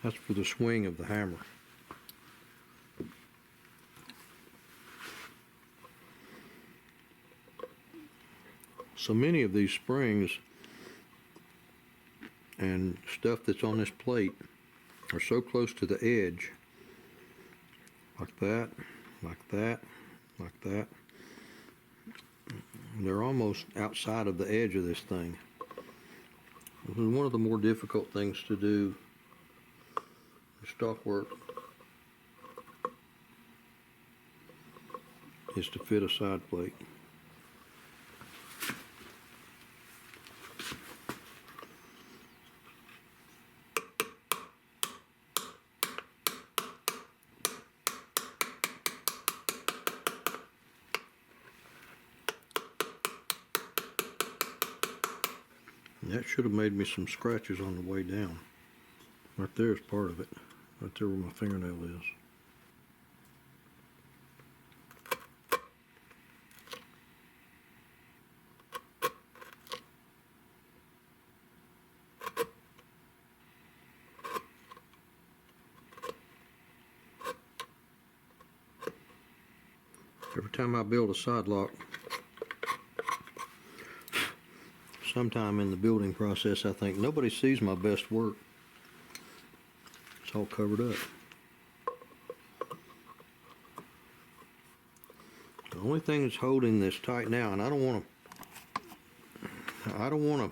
That's for the swing of the hammer. So many of these springs and stuff that's on this plate are so close to the edge, like that, like that, like that. They're almost outside of the edge of this thing. This is one of the more difficult things to do in stock work, is to fit a side plate. And that should have made me some scratches on the way down. Right there is part of it. Right there where my fingernail is. Every time I build a side lock, sometime in the building process, I think nobody sees my best work. It's all covered up. The only thing that's holding this tight now, and I don't want to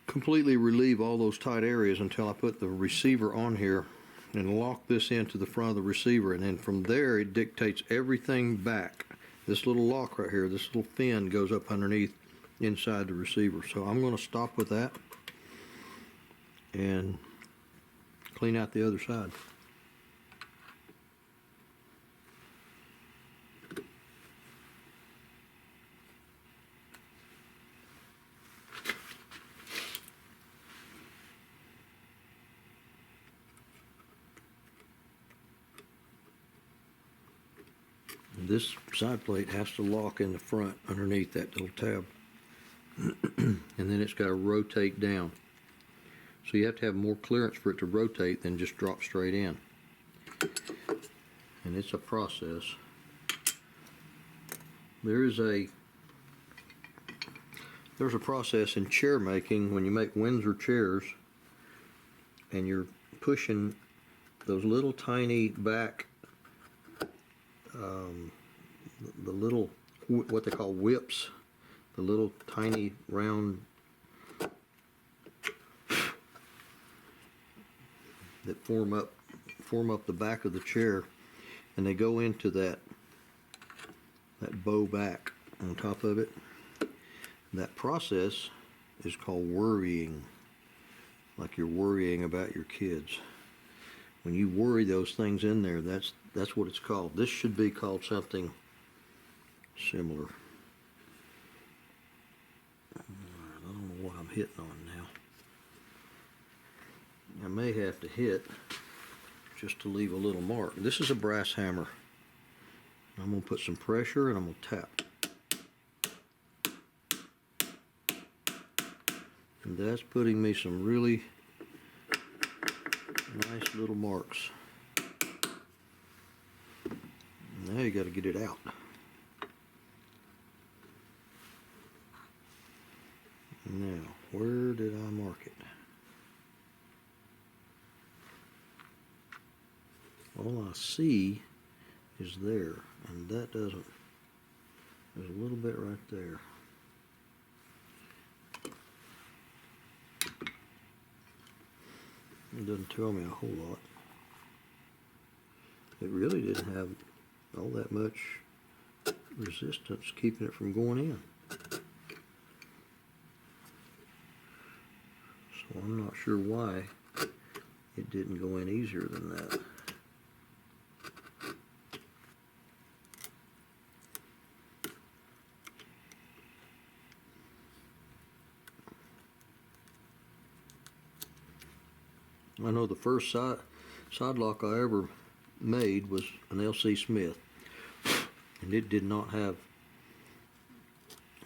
completely relieve all those tight areas until I put the receiver on here and lock this into the front of the receiver, and then from there it dictates everything back. This little lock right here, this little fin goes up underneath inside the receiver. So I'm going to stop with that and clean out the other side. This side plate has to lock in the front underneath that little tab. And then it's got to rotate down. So you have to have more clearance for it to rotate than just drop straight in. And it's a process. There's a process in chair making when you make Windsor chairs and you're pushing those little tiny back the little, what they call whips, the little tiny round that form up the back of the chair, and they go into that bow back on top of it. That process is called worrying, like you're worrying about your kids. When you worry those things in there, that's what it's called. This should be called something similar. I don't know what I'm hitting on now. I may have to hit just to leave a little mark. This is a brass hammer. I'm going to put some pressure and I'm going to tap. And that's putting me some really nice little marks. Now you got to get it out. Now, where did I mark it? All I see is there, and that doesn't. There's a little bit right there. It doesn't tell me a whole lot. It really didn't have all that much resistance keeping it from going in. So I'm not sure why it didn't go in easier than that. I know the first side lock I ever made was an L.C. Smith, and it did not have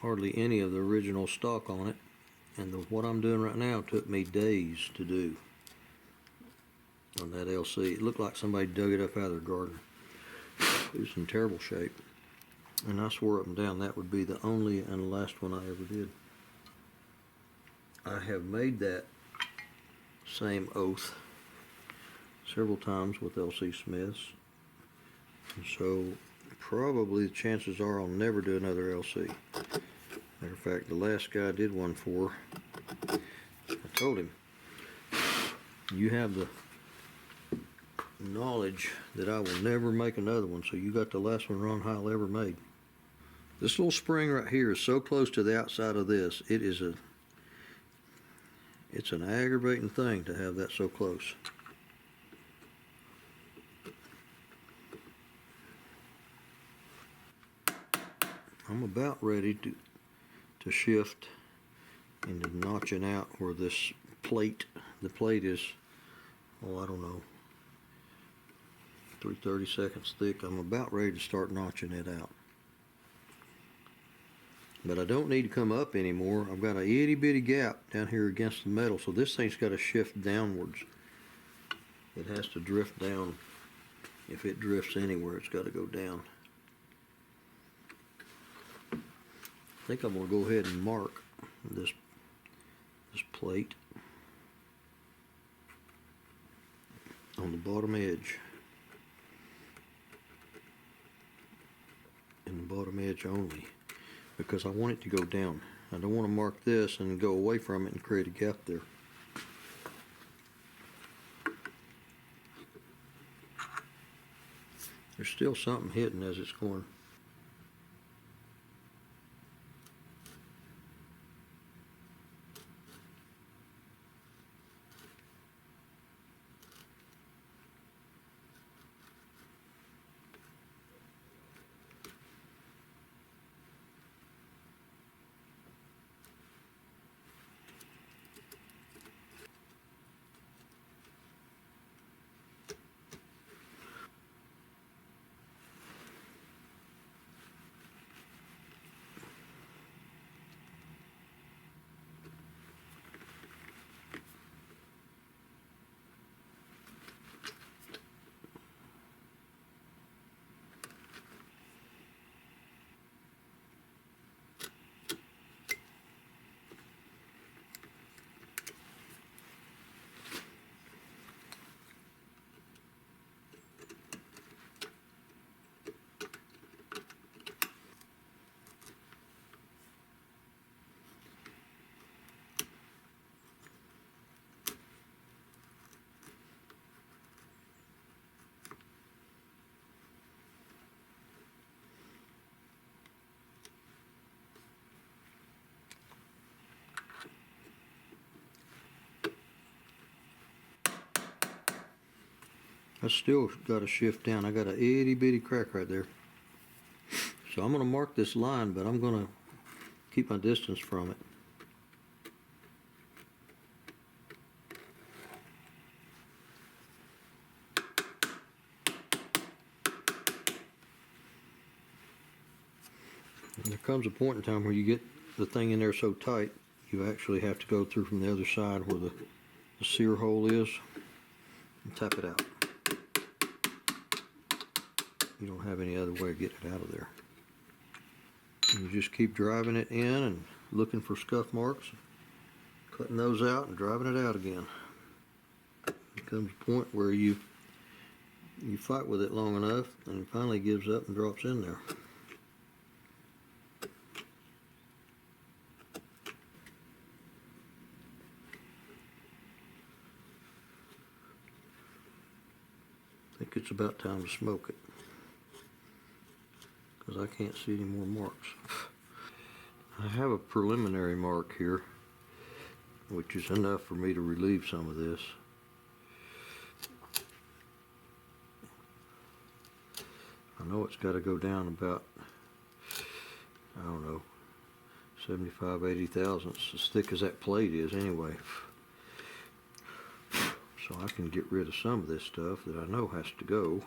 hardly any of the original stock on it, and what I'm doing right now took me days to do. on that LC. It looked like somebody dug it up out of their garden. It was in terrible shape. And I swore up and down that would be the only and last one I ever did. I have made that same oath several times with LC Smiths. And so probably the chances are I'll never do another LC. Matter of fact, the last guy I did one for, I told him, you have the knowledge that I will never make another one, so you got the last one Ron Heil ever made. This little spring right here is so close to the outside of this, it's an aggravating thing to have that so close. I'm about ready to shift into notching out where this plate, the plate is, oh, I don't know, 3/32 thick. I'm about ready to start notching it out. But I don't need to come up anymore. I've got a itty bitty gap down here against the metal, so this thing's got to shift downwards. It has to drift down. If it drifts anywhere, it's got to go down. I think I'm going to go ahead and mark this plate on the bottom edge. And the bottom edge only, because I want it to go down. I don't want to mark this and go away from it and create a gap there. There's still something hidden as it's going. I still got to shift down. I got an itty bitty crack right there. So I'm going to mark this line, but I'm going to keep my distance from it. And there comes a point in time where you get the thing in there so tight, you actually have to go through from the other side where the sear hole is and tap it out. You don't have any other way of getting it out of there. And you just keep driving it in and looking for scuff marks, cutting those out and driving it out again. There comes a point where you fight with it long enough and it finally gives up and drops in there. I think it's about time to smoke it, because I can't see any more marks. I have a preliminary mark here, which is enough for me to relieve some of this. I know it's got to go down about, I don't know, 75, 80 thousandths, as thick as that plate is anyway. So I can get rid of some of this stuff that I know has to go.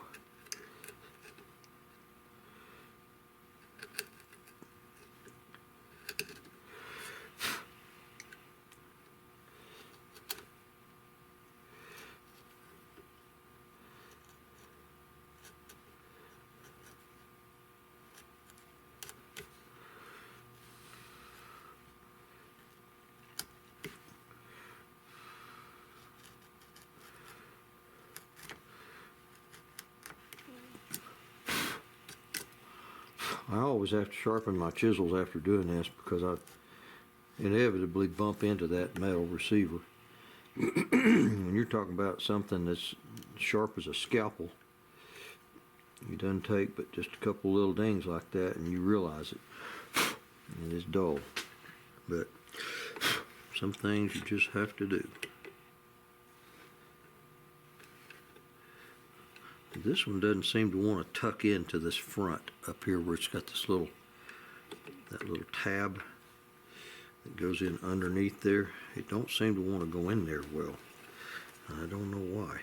I always have to sharpen my chisels after doing this because I inevitably bump into that metal receiver. When you're talking about something that's sharp as a scalpel, it doesn't take but just a couple little dings like that and you realize it. And it's dull. But some things you just have to do. This one doesn't seem to want to tuck into this front up here where it's got this little, that little tab that goes in underneath there. It don't seem to want to go in there well. I don't know why.